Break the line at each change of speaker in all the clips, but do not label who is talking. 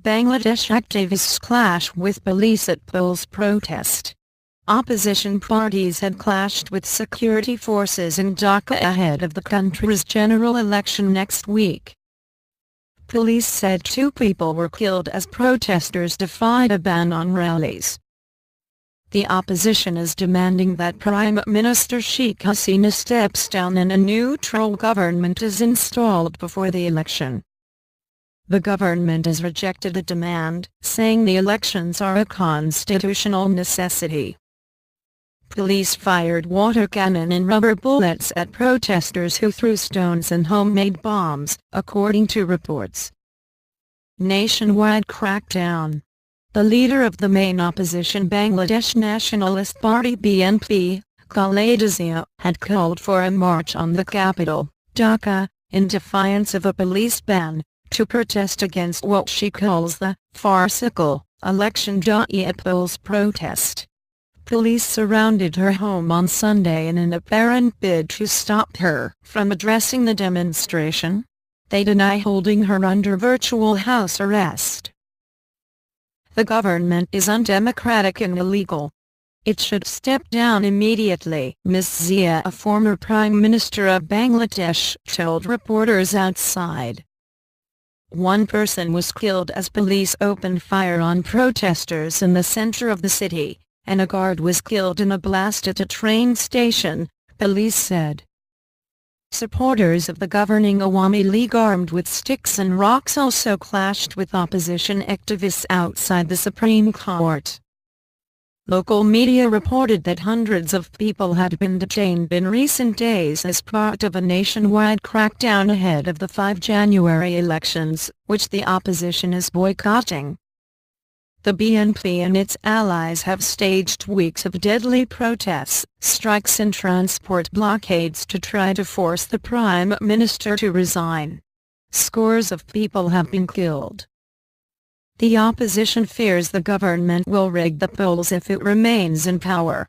Bangladesh activists clash with police at polls protest. Opposition parties had clashed with security forces in Dhaka ahead of the country's general election next week. Police said 2 people were killed as protesters defied a ban on rallies. The opposition is demanding that Prime Minister Sheikh Hasina steps down and a neutral government is installed before the election. The government has rejected the demand, saying the elections are a constitutional necessity. Police fired water cannon and rubber bullets at protesters who threw stones and homemade bombs, according to reports. Nationwide crackdown. The leader of the main opposition Bangladesh Nationalist Party BNP, Khaleda Zia, had called for a march on the capital, Dhaka, in defiance of a police ban, to protest against what she calls the farcical election polls protest. Police surrounded her home on Sunday in an apparent bid to stop her from addressing the demonstration. They deny holding her under virtual house arrest. The government is undemocratic and illegal. It should step down immediately, Ms. Zia, a former Prime Minister of Bangladesh, told reporters outside. 1 person was killed as police opened fire on protesters in the center of the city, and a guard was killed in a blast at a train station, police said. Supporters of the governing Awami League armed with sticks and rocks also clashed with opposition activists outside the Supreme Court. Local media reported that hundreds of people had been detained in recent days as part of a nationwide crackdown ahead of the 5 January elections, which the opposition is boycotting. The BNP and its allies have staged weeks of deadly protests, strikes and transport blockades to try to force the Prime Minister to resign. Scores of people have been killed. The opposition fears the government will rig the polls if it remains in power.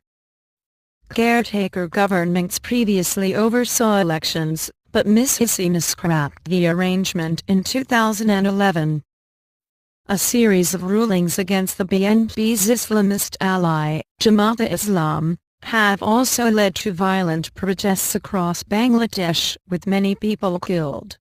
Caretaker governments previously oversaw elections, but Ms. Hasina scrapped the arrangement in 2011. A series of rulings against the BNP's Islamist ally, Jamaat-e-Islam, have also led to violent protests across Bangladesh, with many people killed.